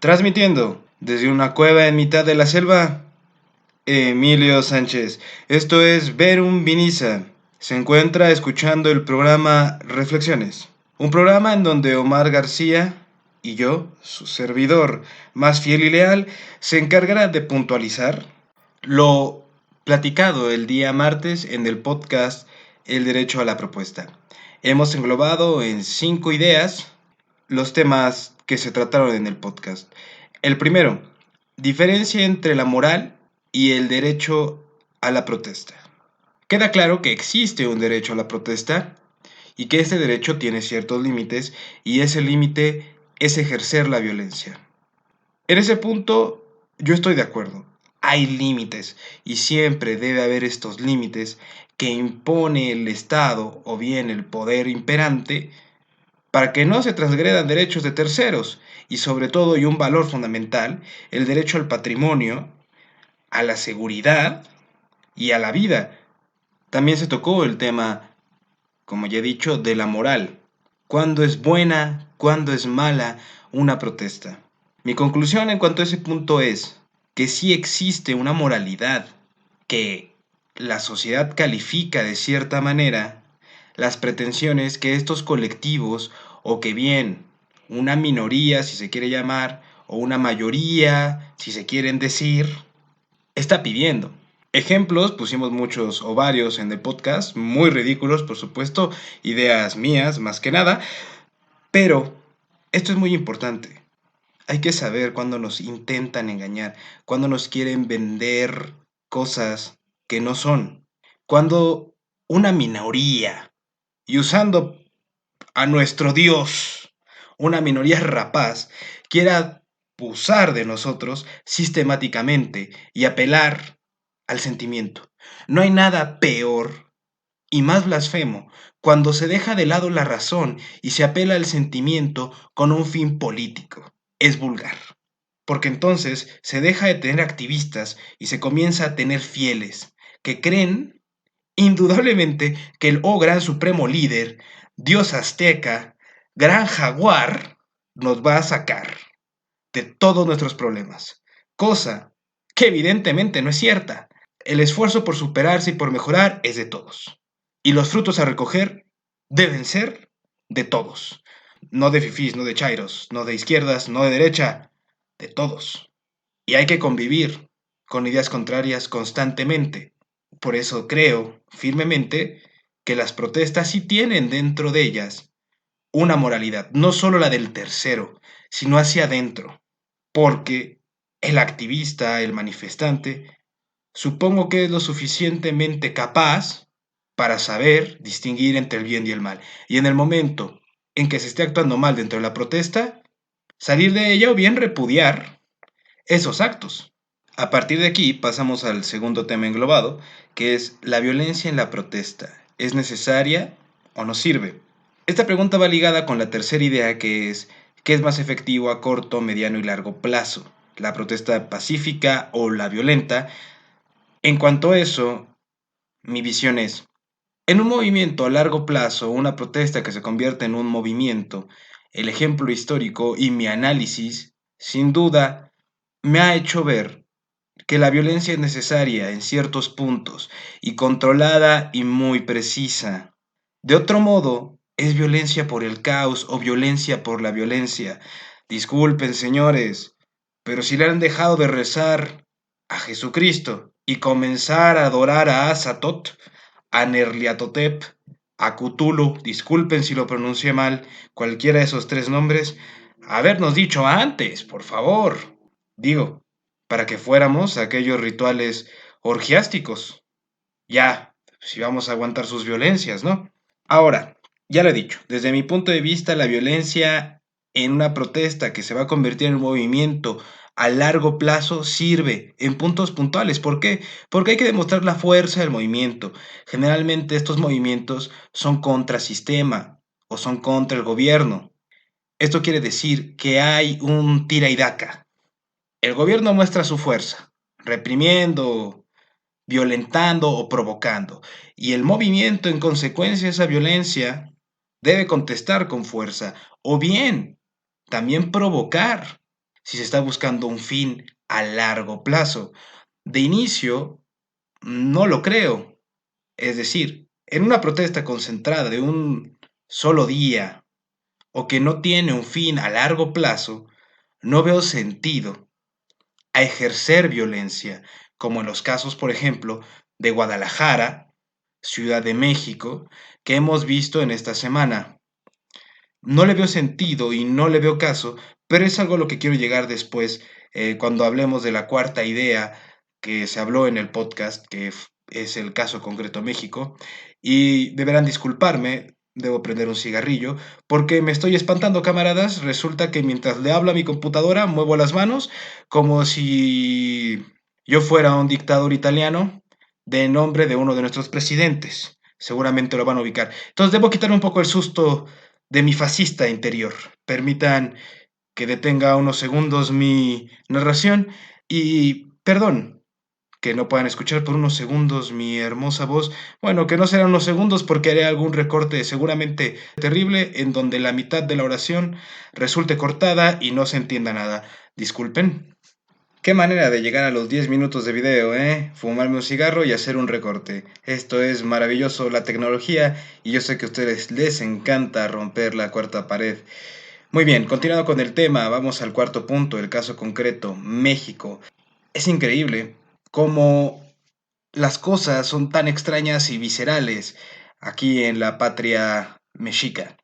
Transmitiendo desde una cueva en mitad de la selva, Emilio Sánchez. Esto es Verum Viniza. Se encuentra escuchando el programa Reflexiones. Un programa en donde Omar García y yo, su servidor más fiel y leal, se encargará de puntualizar lo platicado el día martes en el podcast El Derecho a la Propuesta. Hemos englobado en 5 ideas los temas que se trataron en el podcast. El primero, diferencia entre la moral y el derecho a la protesta. Queda claro que existe un derecho a la protesta y que ese derecho tiene ciertos límites y ese límite es ejercer la violencia. En ese punto yo estoy de acuerdo. Hay límites y siempre debe haber estos límites que impone el Estado o bien el poder imperante para que no se transgredan derechos de terceros y sobre todo, y un valor fundamental, el derecho al patrimonio, a la seguridad y a la vida. También se tocó el tema, como ya he dicho, de la moral. ¿Cuándo es buena, cuándo es mala una protesta? Mi conclusión en cuanto a ese punto es que sí existe una moralidad que la sociedad califica de cierta manera las pretensiones que estos colectivos o que bien una minoría, si se quiere llamar, o una mayoría, si se quieren decir, está pidiendo. Ejemplos, pusimos muchos o varios en el podcast, muy ridículos, por supuesto, ideas mías más que nada, pero esto es muy importante. Hay que saber cuándo nos intentan engañar, cuándo nos quieren vender cosas que no son. Cuando una minoría, y usando a nuestro Dios, una minoría rapaz, quiera abusar de nosotros sistemáticamente y apelar al sentimiento. No hay nada peor y más blasfemo cuando se deja de lado la razón y se apela al sentimiento con un fin político. Es vulgar. Porque entonces se deja de tener activistas y se comienza a tener fieles que creen indudablemente que el gran supremo líder, Dios azteca, gran jaguar, nos va a sacar de todos nuestros problemas. Cosa que evidentemente no es cierta. El esfuerzo por superarse y por mejorar es de todos. Y los frutos a recoger deben ser de todos. No de fifís, no de chairos, no de izquierdas, no de derecha, de todos. Y hay que convivir con ideas contrarias constantemente. Por eso creo firmemente que las protestas sí tienen dentro de ellas una moralidad, no solo la del tercero, sino hacia adentro. Porque el activista, el manifestante, supongo que es lo suficientemente capaz para saber distinguir entre el bien y el mal. Y en el momento en que se esté actuando mal dentro de la protesta, salir de ella o bien repudiar esos actos. A partir de aquí pasamos al segundo tema englobado, que es la violencia en la protesta. ¿Es necesaria o no sirve? Esta pregunta va ligada con la tercera idea, que es ¿qué es más efectivo a corto, mediano y largo plazo? ¿La protesta pacífica o la violenta? En cuanto a eso, mi visión es, en un movimiento a largo plazo, una protesta que se convierte en un movimiento, el ejemplo histórico y mi análisis, sin duda, me ha hecho ver que la violencia es necesaria en ciertos puntos y controlada y muy precisa. De otro modo, es violencia por el caos o violencia por la violencia. Disculpen, señores, pero si le han dejado de rezar a Jesucristo y comenzar a adorar a Azatoth, a Nerliatotep, a Cthulhu, disculpen si lo pronuncié mal, cualquiera de esos 3 nombres, habernos dicho antes, por favor. Digo, para que fuéramos a aquellos rituales orgiásticos. Ya, si vamos a aguantar sus violencias, ¿no? Ahora, ya lo he dicho, desde mi punto de vista, la violencia en una protesta que se va a convertir en un movimiento a largo plazo sirve en puntos puntuales. ¿Por qué? Porque hay que demostrar la fuerza del movimiento. Generalmente estos movimientos son contra sistema o son contra el gobierno. Esto quiere decir que hay un tira y daca. El gobierno muestra su fuerza, reprimiendo, violentando o provocando, y el movimiento en consecuencia de esa violencia debe contestar con fuerza, o bien también provocar. si se está buscando un fin a largo plazo. De inicio, no lo creo. Es decir, en una protesta concentrada de un solo día o que no tiene un fin a largo plazo, no veo sentido a ejercer violencia, como en los casos, por ejemplo, de Guadalajara, Ciudad de México, que hemos visto en esta semana. No le veo sentido y no le veo caso, pero es algo a lo que quiero llegar después, cuando hablemos de la cuarta idea que se habló en el podcast, que es el caso concreto México, y deberán disculparme, debo prender un cigarrillo, porque me estoy espantando, camaradas. Resulta que mientras le hablo a mi computadora, muevo las manos como si yo fuera un dictador italiano de nombre de uno de nuestros presidentes. Seguramente lo van a ubicar. Entonces debo quitar un poco el susto de mi fascista interior. Permitan que detenga unos segundos mi narración y perdón que no puedan escuchar por unos segundos mi hermosa voz. Bueno, que no serán unos segundos porque haré algún recorte seguramente terrible en donde la mitad de la oración resulte cortada y no se entienda nada. Disculpen. Qué manera de llegar a los 10 minutos de video, ¿eh? Fumarme un cigarro y hacer un recorte. Esto es maravilloso, la tecnología, y yo sé que a ustedes les encanta romper la cuarta pared. Muy bien, continuando con el tema, vamos al cuarto punto, el caso concreto, México. Es increíble cómo las cosas son tan extrañas y viscerales aquí en la patria mexica.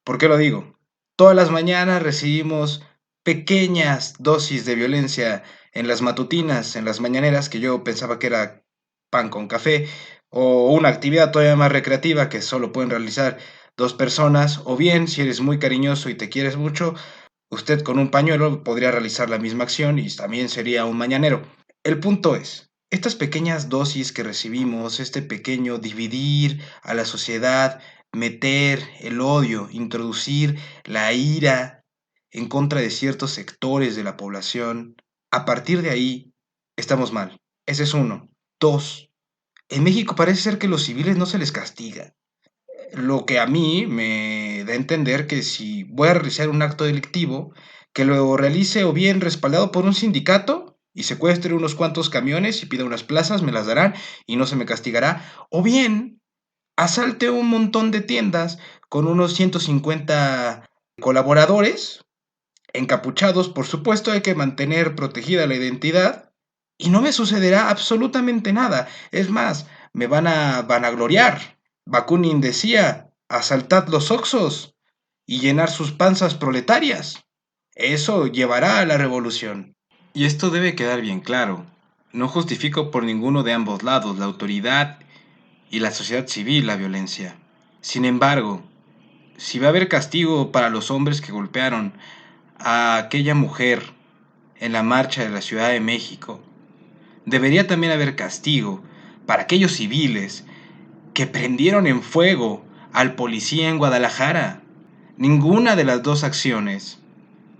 ¿Por qué lo digo? Todas las mañanas recibimos pequeñas dosis de violencia en las matutinas, en las mañaneras, que yo pensaba que era pan con café, o una actividad todavía más recreativa que solo pueden realizar dos personas, o bien, si eres muy cariñoso y te quieres mucho, usted con un pañuelo podría realizar la misma acción y también sería un mañanero. El punto es, estas pequeñas dosis que recibimos, este pequeño dividir a la sociedad, meter el odio, introducir la ira en contra de ciertos sectores de la población, a partir de ahí estamos mal. Ese es uno. Dos, en México parece ser que a los civiles no se les castiga. Lo que a mí me da a entender que si voy a realizar un acto delictivo, que lo realice o bien respaldado por un sindicato y secuestre unos cuantos camiones y pida unas plazas, me las darán y no se me castigará, o bien asalte un montón de tiendas con unos 150 colaboradores, encapuchados, por supuesto, hay que mantener protegida la identidad y no me sucederá absolutamente nada. Es más, me van a vanagloriar. Bakunin decía, asaltad los Oxos y llenar sus panzas proletarias. Eso llevará a la revolución. Y esto debe quedar bien claro. No justifico por ninguno de ambos lados, la autoridad y la sociedad civil, la violencia. Sin embargo, si va a haber castigo para los hombres que golpearon a aquella mujer en la marcha de la Ciudad de México, debería también haber castigo para aquellos civiles que prendieron en fuego al policía en Guadalajara. Ninguna de las dos acciones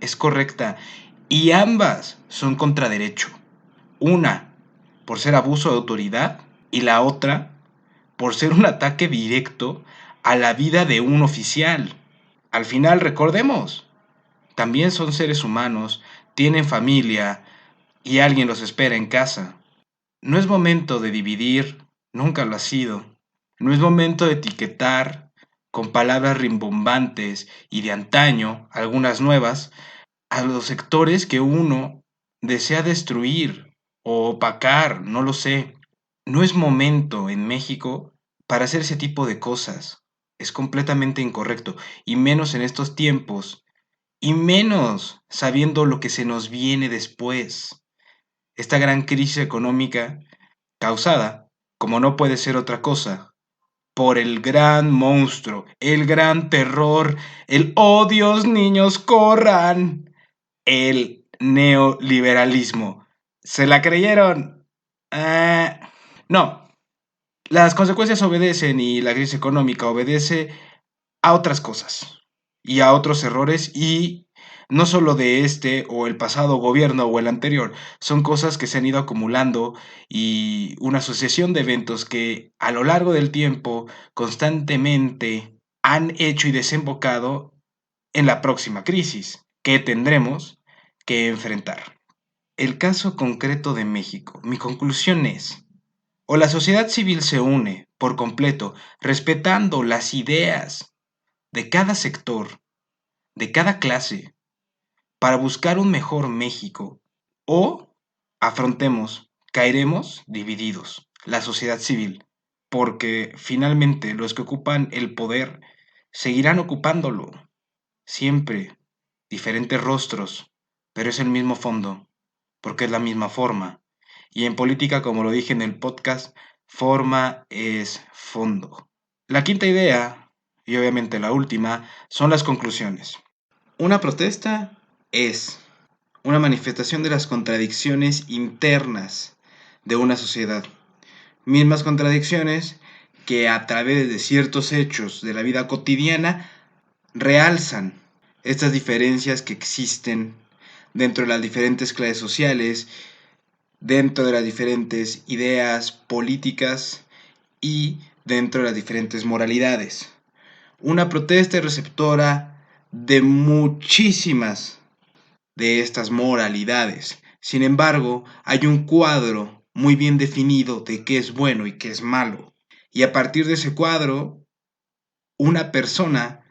es correcta y ambas son contra derecho. Una por ser abuso de autoridad y la otra por ser un ataque directo a la vida de un oficial. Al final, recordemos, también son seres humanos, tienen familia y alguien los espera en casa. No es momento de dividir, nunca lo ha sido. No es momento de etiquetar con palabras rimbombantes y de antaño, algunas nuevas, a los sectores que uno desea destruir o opacar, no lo sé. No es momento en México para hacer ese tipo de cosas. Es completamente incorrecto, y menos en estos tiempos, y menos sabiendo lo que se nos viene después. Esta gran crisis económica causada, como no puede ser otra cosa, por el gran monstruo, el gran terror, el "oh Dios, niños, corran", el neoliberalismo. ¿Se la creyeron? No, las consecuencias obedecen y la crisis económica obedece a otras cosas y a otros errores y no solo de este o el pasado gobierno o el anterior, son cosas que se han ido acumulando y una sucesión de eventos que a lo largo del tiempo constantemente han hecho y desembocado en la próxima crisis que tendremos, que enfrentar. El caso concreto de México. Mi conclusión es, o la sociedad civil se une por completo, respetando las ideas de cada sector, de cada clase, para buscar un mejor México, o afrontemos, caeremos divididos, la sociedad civil, porque finalmente los que ocupan el poder seguirán ocupándolo, siempre, diferentes rostros, pero es el mismo fondo, porque es la misma forma. Y en política, como lo dije en el podcast, forma es fondo. La quinta idea, y obviamente la última, son las conclusiones. Una protesta es una manifestación de las contradicciones internas de una sociedad. Mismas contradicciones que a través de ciertos hechos de la vida cotidiana realzan estas diferencias que existen dentro de las diferentes clases sociales, dentro de las diferentes ideas políticas y dentro de las diferentes moralidades. Una protesta es receptora de muchísimas de estas moralidades. Sin embargo, hay un cuadro muy bien definido de qué es bueno y qué es malo. Y a partir de ese cuadro, una persona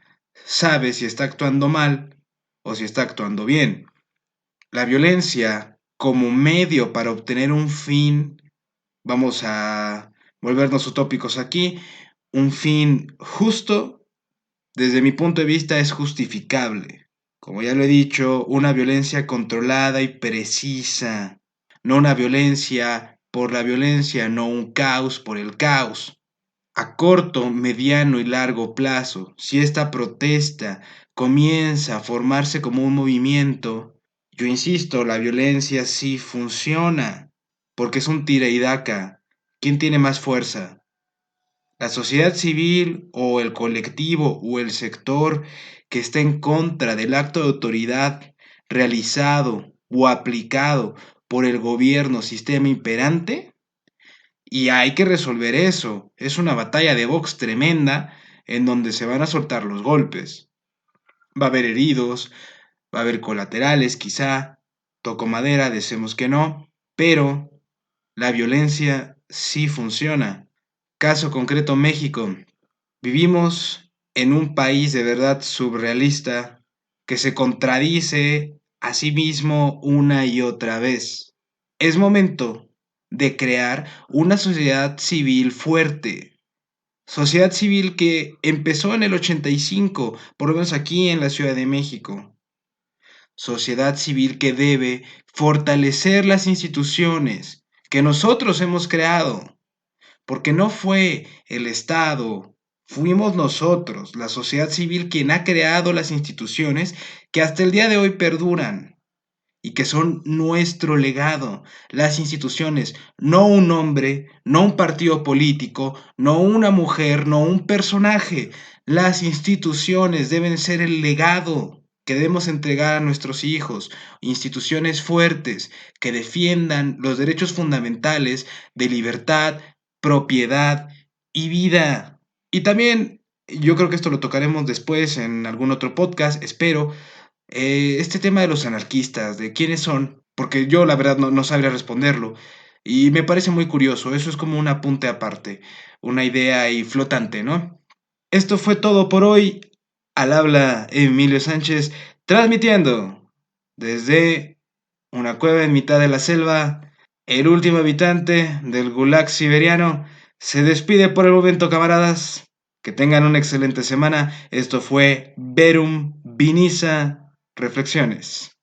sabe si está actuando mal o si está actuando bien. La violencia como medio para obtener un fin, vamos a volvernos utópicos aquí, un fin justo, desde mi punto de vista es justificable. Como ya lo he dicho, una violencia controlada y precisa, no una violencia por la violencia, no un caos por el caos. A corto, mediano y largo plazo, si esta protesta comienza a formarse como un movimiento, yo insisto, la violencia sí funciona, porque es un tira y daca. ¿Quién tiene más fuerza? ¿La sociedad civil o el colectivo o el sector que está en contra del acto de autoridad realizado o aplicado por el gobierno sistema imperante? Y hay que resolver eso. Es una batalla de box tremenda en donde se van a soltar los golpes. Va a haber heridos, va a haber colaterales quizá, toco madera, deseemos que no, pero la violencia sí funciona. Caso concreto México. Vivimos en un país de verdad surrealista que se contradice a sí mismo una y otra vez. Es momento de crear una sociedad civil fuerte. Sociedad civil que empezó en el 85, por lo menos aquí en la Ciudad de México. Sociedad civil que debe fortalecer las instituciones que nosotros hemos creado, porque no fue el Estado, fuimos nosotros, la sociedad civil, quien ha creado las instituciones que hasta el día de hoy perduran y que son nuestro legado. Las instituciones, no un hombre, no un partido político, no una mujer, no un personaje. Las instituciones deben ser el legado que debemos entregar a nuestros hijos, instituciones fuertes que defiendan los derechos fundamentales de libertad, propiedad y vida. Y también, yo creo que esto lo tocaremos después en algún otro podcast, espero, este tema de los anarquistas, de quiénes son, porque yo la verdad no sabría responderlo. Y me parece muy curioso, eso es como un apunte aparte, una idea ahí flotante, ¿no? Esto fue todo por hoy. Al habla Emilio Sánchez, transmitiendo desde una cueva en mitad de la selva. El último habitante del Gulag siberiano se despide por el momento, camaradas. Que tengan una excelente semana. Esto fue Verum Vinisa Reflexiones.